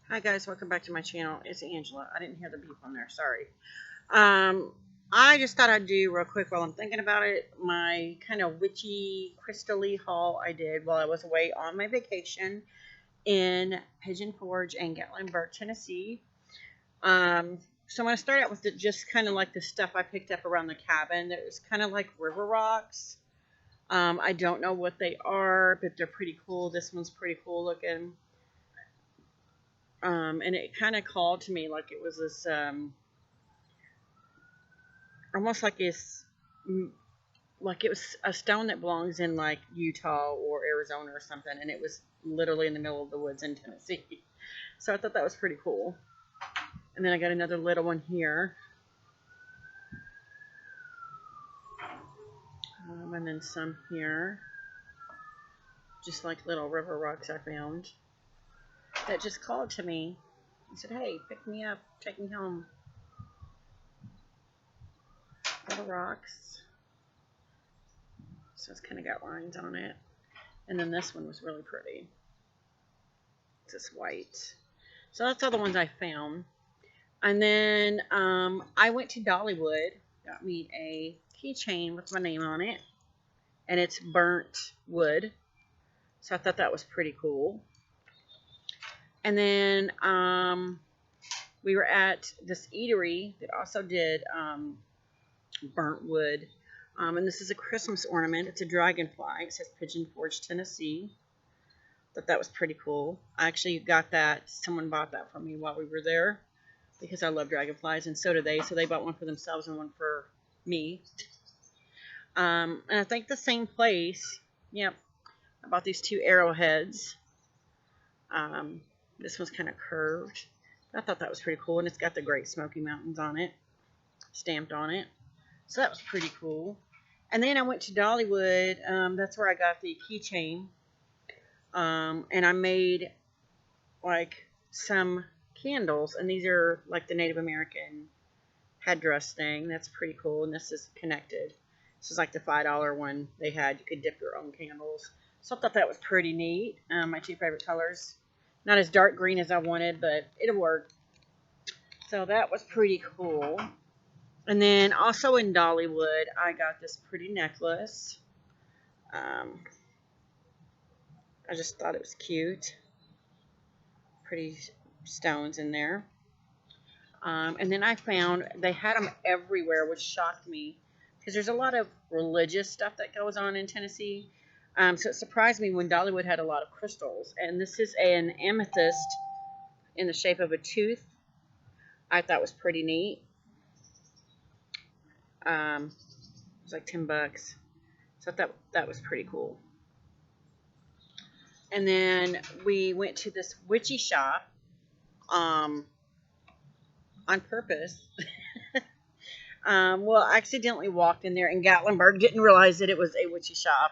Hi guys, welcome back to my channel. It's Angela. I didn't hear the beep on there. Sorry. Um, I just thought I'd do real quick while I'm thinking about it my kind of witchy crystally haul I did while I was away on my vacation in Pigeon Forge and Gatlinburg, Tennessee. So I'm going to start out with just kind of like the stuff I picked up around the cabin. That was kind of like river rocks. I don't know what they are, but they're pretty cool. This one's pretty cool looking. And it kind of called to me like it was this almost like it was a stone that belongs in like Utah or Arizona or something, and it was literally in the middle of the woods in Tennessee. So I thought that was pretty cool. And then I got another little one here, and then some here, just like little river rocks I found that just called to me. He said, "Hey, pick me up, take me home." Little rocks. So it's kind of got lines on it. And then this one was really pretty. It's just white. So that's all the ones I found. And then I went to Dollywood, got me a keychain with my name on it, and it's burnt wood. So I thought that was pretty cool. And then we were at this eatery that also did burnt wood. And this is a Christmas ornament. It's a dragonfly. It says Pigeon Forge, Tennessee. Thought that was pretty cool. I actually got that. Someone bought that for me while we were there because I love dragonflies, and so do they. So they bought one for themselves and one for me. And I think the same place. Yep. I bought these two arrowheads. This one's kind of curved. I thought that was pretty cool, and it's got the Great Smoky Mountains on it, stamped on it. So that was pretty cool. And then I went to Dollywood. That's where I got the keychain. And I made like some candles, and these are like the Native American headdress thing. That's pretty cool, and this is connected. This is like the $5 one they had. You could dip your own candles. So I thought that was pretty neat. My two favorite colors. Not as dark green as I wanted, but it'll work. So that was pretty cool. And then also in Dollywood, I got this pretty necklace. I just thought it was cute. Pretty stones in there. And then I found they had them everywhere, which shocked me because there's a lot of religious stuff that goes on in Tennessee. So it surprised me when Dollywood had a lot of crystals. And this is an amethyst in the shape of a tooth. I thought was pretty neat. It was like $10. So I thought that was pretty cool. And then we went to this witchy shop on purpose. Well, I accidentally walked in there in Gatlinburg, didn't realize that it was a witchy shop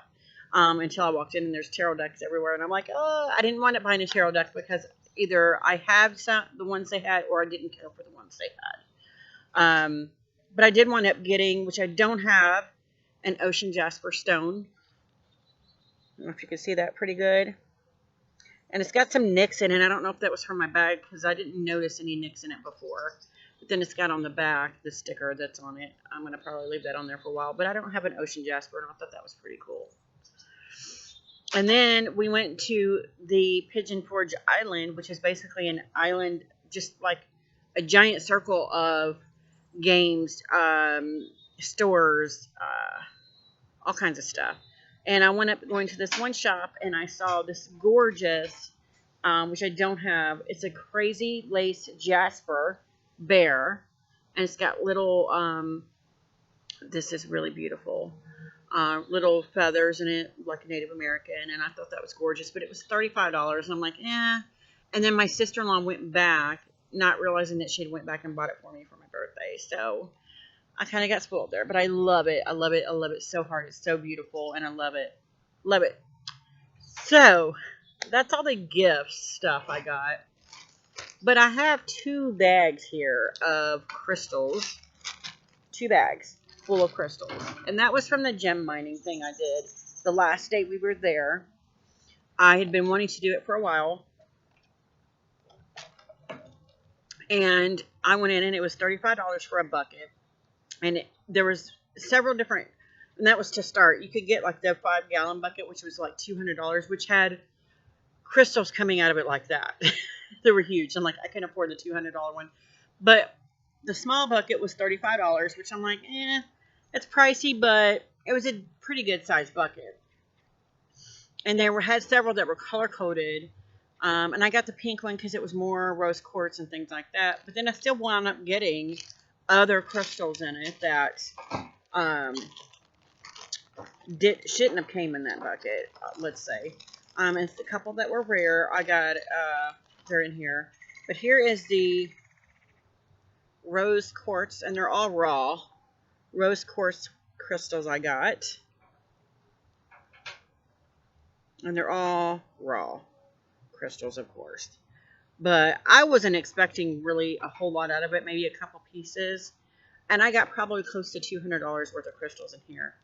until I walked in, and there's tarot decks everywhere. And I'm like, oh, I didn't wind up buying a tarot deck because either I have some the ones they had, or I didn't care for the ones they had. But I did wind up getting, which I don't have, an ocean jasper stone. I don't know if you can see that pretty good. And it's got some nicks in it. I don't know if that was from my bag because I didn't notice any nicks in it before. But then it's got on the back the sticker that's on it. I'm going to probably leave that on there for a while. But I don't have an ocean jasper, and I thought that was pretty cool. And then we went to the Pigeon Forge Island, which is basically an island, just like a giant circle of games, stores, all kinds of stuff. And I went up going to this one shop, and I saw this gorgeous, which I don't have. It's a crazy lace jasper bear, and it's got little. This is really beautiful. Little feathers in it, like a Native American, and I thought that was gorgeous. But it was $35, and I'm like, eh. And then my sister-in-law went back, not realizing that she had went back and bought it for me for my birthday. So I kind of got spoiled there, but I love it. I love it. I love it so hard. It's so beautiful, and I love it. Love it. So that's all the gift stuff I got. But I have 2 bags here of crystals. 2 bags full of crystals. And that was from the gem mining thing I did the last day we were there. I had been wanting to do it for a while. And I went in and it was $35 for a bucket. And there was several different, and that was to start. You could get like the 5-gallon bucket, which was like $200, which had crystals coming out of it like that. They were huge. I'm like, I couldn't afford the $200 one. But the small bucket was $35, which I'm like, it's pricey, but it was a pretty good sized bucket. And had several that were color coded. And I got the pink one because it was more rose quartz and things like that. But then I still wound up getting other crystals in it that shouldn't have came in that bucket, let's say. And a couple that were rare. I got, they're in here. But here is the rose quartz, and they're all raw. Rose quartz crystals I got. And they're all raw crystals, of course. But I wasn't expecting really a whole lot out of it, maybe a couple pieces. And I got probably close to $200 worth of crystals in here.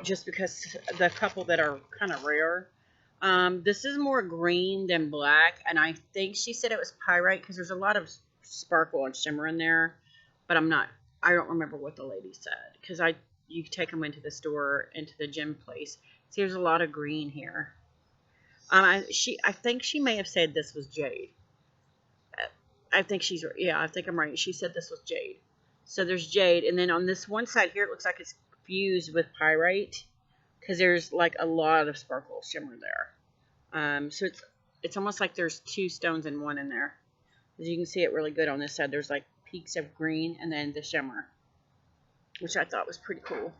Just because the couple that are kind of rare. This is more green than black, and I think she said it was pyrite because there's a lot of sparkle and shimmer in there, but I don't remember what the lady said because you take them into the store, into the gem place. See, there's a lot of green here. I think she may have said this was jade. I think I'm right. She said this was jade. So there's jade, and then on this one side here, it looks like it's fused with pyrite because there's like a lot of sparkle shimmer there. So it's almost like there's two stones in one in there. As you can see it really good on this side. There's like peaks of green and then the shimmer, which I thought was pretty cool.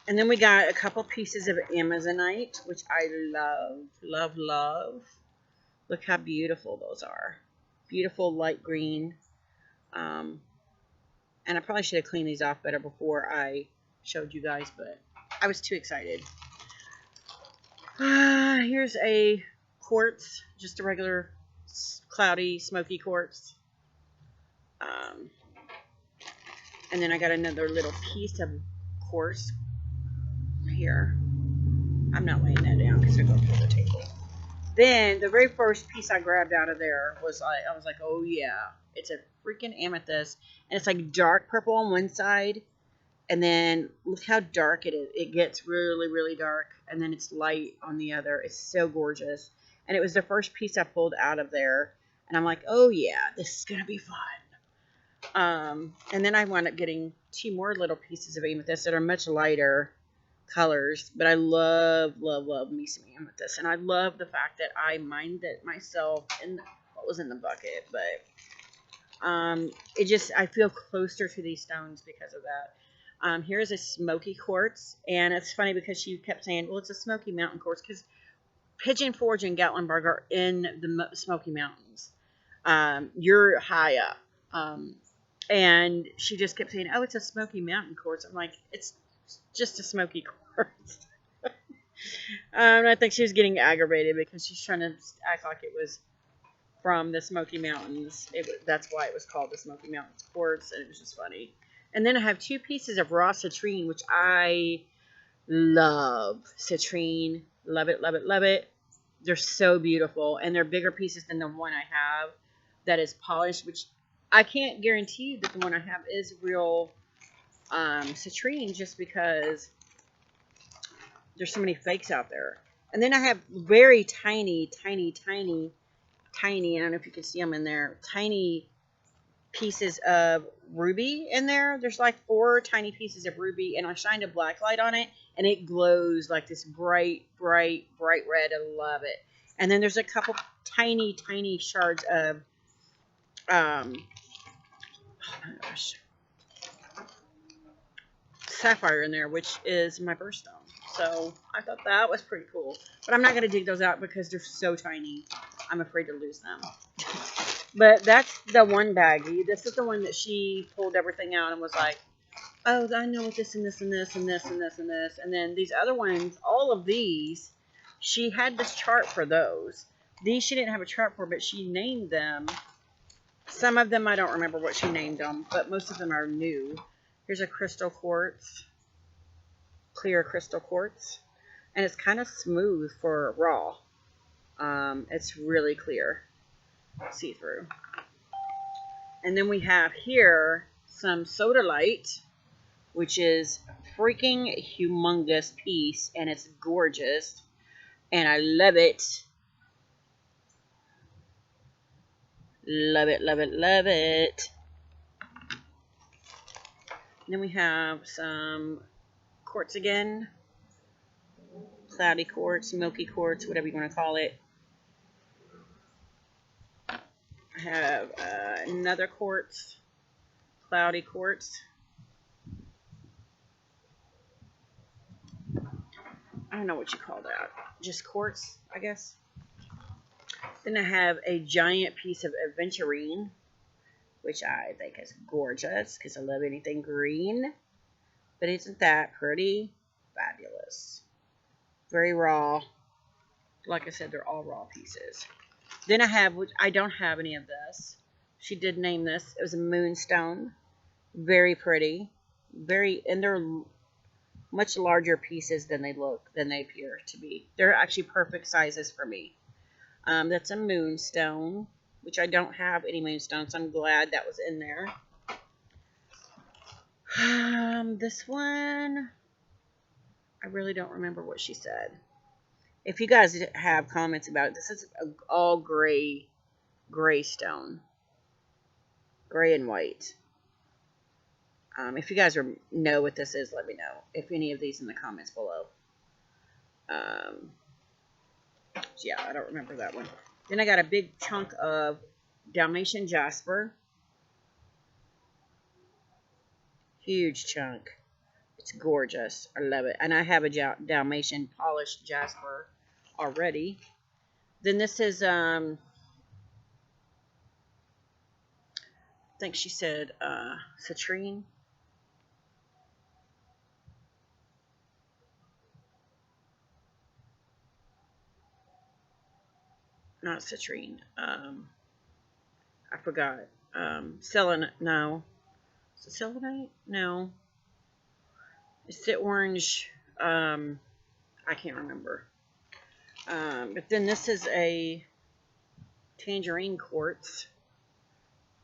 And then we got a couple pieces of Amazonite, which I love, love, love. Look how beautiful those are. Beautiful light green. And I probably should have cleaned these off better before I showed you guys, but I was too excited. Here's a quartz, just a regular cloudy, smoky quartz. And then I got another little piece of quartz here. I'm not laying that down because they're going to the table. Then the very first piece I grabbed out of there was I was like, oh yeah, it's a freaking amethyst, and it's like dark purple on one side, and then look how dark it is. It gets really, really dark, and then it's light on the other. It's so gorgeous, and it was the first piece I pulled out of there, and I'm like, oh yeah, this is gonna be fun. And then I wound up getting 2 more little pieces of amethyst that are much lighter colors, but I love, love, love me some amethyst, and I love the fact that I mined it myself in what was in the bucket, but I feel closer to these stones because of that. Here's a smoky quartz, and it's funny because she kept saying, well, it's a Smoky Mountain quartz because Pigeon Forge and Gatlinburg are in the Smoky Mountains. You're high up. And she just kept saying, oh, it's a Smoky Mountain quartz. I'm like, it's just a smoky quartz. I think she was getting aggravated because she's trying to act like it was from the Smoky Mountains. That's why it was called the Smoky Mountains quartz, and it was just funny. And then I have 2 pieces of raw citrine, which I love. Citrine, love it, love it, love it. They're so beautiful, and they're bigger pieces than the one I have that is polished, which I can't guarantee you that the one I have is real citrine just because there's so many fakes out there. And then I have very tiny, tiny, tiny, tiny, I don't know if you can see them in there, tiny pieces of ruby in there. There's like 4 tiny pieces of ruby, and I shined a black light on it, and it glows like this bright, bright, bright red. I love it. And then there's a couple tiny, tiny shards of, oh my gosh, sapphire in there, which is my birthstone. So I thought that was pretty cool. But I'm not going to dig those out because they're so tiny. I'm afraid to lose them. But that's the one baggie. This is the one that she pulled everything out and was like, oh, I know what this and this and this and this and this and this. And then these other ones, all of these, she had this chart for those. These she didn't have a chart for, but she named them. Some of them I don't remember what she named them, but most of them are new. Here's a crystal quartz, clear crystal quartz, and it's kind of smooth for raw. It's really clear, see-through. And then we have here some Sodalite, which is freaking humongous piece, and it's gorgeous, and I love it. Love it, love it, love it. And then we have some quartz again. Cloudy quartz, milky quartz, whatever you want to call it. I have another quartz, cloudy quartz. I don't know what you call that. Just quartz, I guess. Then I have a giant piece of aventurine, which I think is gorgeous because I love anything green. But isn't that pretty? Fabulous. Very raw. Like I said, they're all raw pieces. Then I have, which I don't have any of this. She did name this. It was a moonstone. Very pretty. And they're much larger pieces than they appear to be. They're actually perfect sizes for me. That's a moonstone, which I don't have any moonstones, so I'm glad that was in there. This one, I really don't remember what she said. If you guys have comments about it, this is all gray stone. Gray and white. If you guys know what this is, let me know. If any of these in the comments below. Yeah, I don't remember that one. Then I got a big chunk of Dalmatian jasper. Huge chunk. It's gorgeous. I love it. And I have a Dalmatian polished jasper already. Then this is, I think she said citrine. Not citrine. I forgot. Selenite. No. Is it selenite? No. It's the orange. I can't remember. But then this is a tangerine quartz.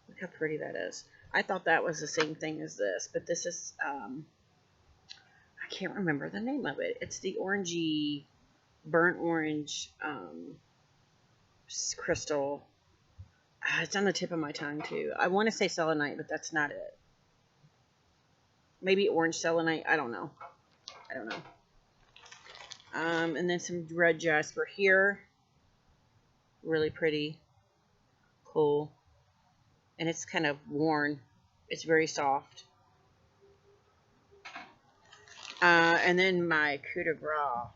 Look how pretty that is. I thought that was the same thing as this, but this is, I can't remember the name of it. It's the orangey, burnt orange crystal. It's on the tip of my tongue too. I want to say selenite, but that's not it. Maybe orange selenite. I don't know. And then some red jasper here. Really pretty. Cool. And it's kind of worn. It's very soft. And then my coup de grace.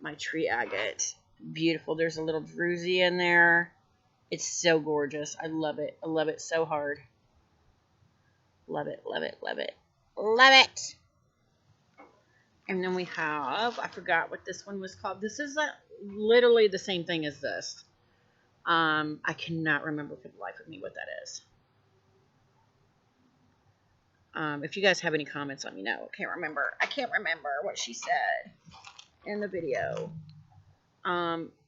My tree agate. Beautiful. There's a little druzy in there. It's so gorgeous. I love it. I love it so hard. Love it, love it, love it. Love it. And then we have, I forgot what this one was called. This is literally the same thing as this. I cannot remember for the life of me what that is. If you guys have any comments, let me know. I can't remember what she said in the video.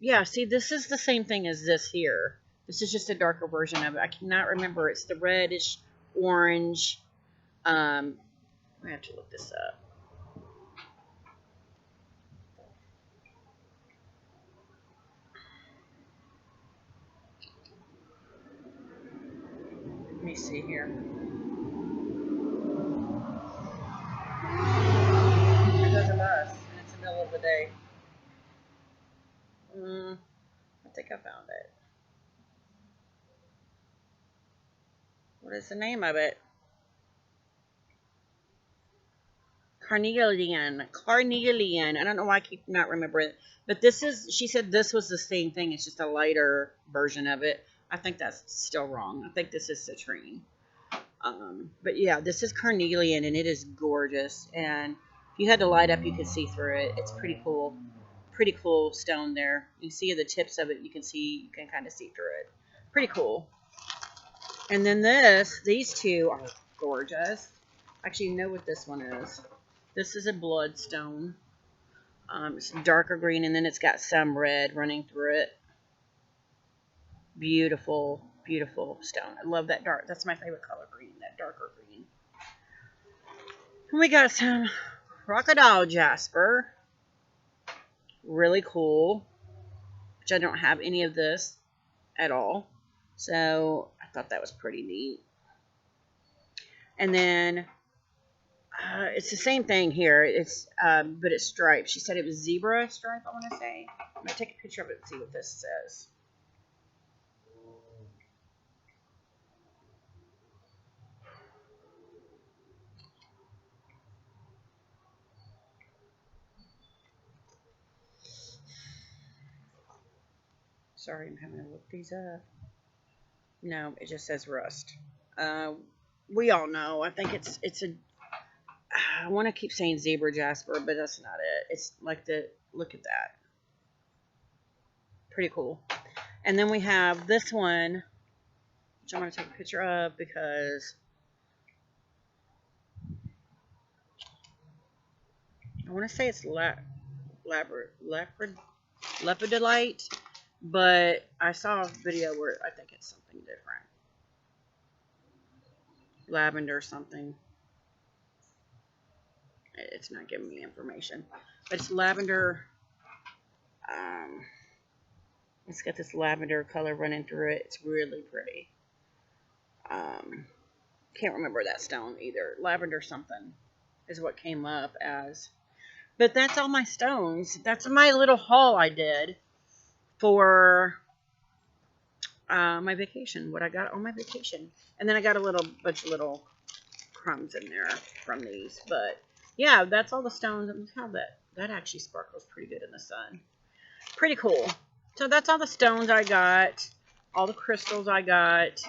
Yeah, see, this is the same thing as this here. This is just a darker version of it. I cannot remember. It's the reddish orange. I have to look this up. Let me see here. It does a bus, and it's the middle of the day. I think I found it. What is the name of it? Carnelian. I don't know why I keep not remembering it. But this is, she said this was the same thing. It's just a lighter version of it. I think that's still wrong. I think this is citrine. But yeah, this is carnelian, and it is gorgeous. And if you had to light up, you could see through it. It's pretty cool. Pretty cool stone there. You see the tips of it. You can kind of see through it. Pretty cool. And then these two are gorgeous. Actually, you know what this one is. This is a bloodstone. It's darker green, and then it's got some red running through it. Beautiful. Beautiful stone. I love that dark. That's my favorite color green, that darker green. And we got some crocodile jasper. Really cool. Which I don't have any of this at all. So I thought that was pretty neat. And then it's the same thing here. It's but it's striped. She said it was zebra stripe, I want to say. I'm going to take a picture of it and see what this says. Sorry, I'm having to look these up. No, it just says rust. We all know. I think it's a. I want to keep saying zebra jasper, but that's not it. It's like look at that. Pretty cool. And then we have this one, which I'm going to take a picture of because I want to say it's lepidolite, but I saw a video where I think it's something different. Lavender something. It's not giving me information, but it's lavender. It's got this lavender color running through it. It's really pretty. Can't remember that stone either. Lavender something is what came up as. But that's all my stones. That's my little haul I did for my vacation. What I got on my vacation. And then I got a bunch of little crumbs in there from these. But yeah, that's all the stones. And look how that actually sparkles pretty good in the sun. Pretty cool. So that's all the stones I got. All the crystals I got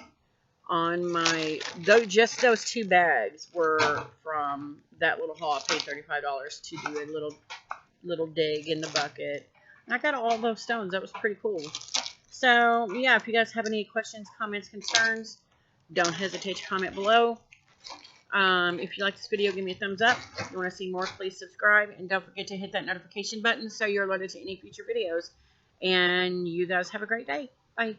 on my, just those 2 bags were from that little haul. I paid $35 to do a little dig in the bucket. And I got all those stones. That was pretty cool. So yeah, if you guys have any questions, comments, concerns, don't hesitate to comment below. If you like this video, give me a thumbs up. If you want to see more, please subscribe. And don't forget to hit that notification button so you're alerted to any future videos. And you guys have a great day. Bye.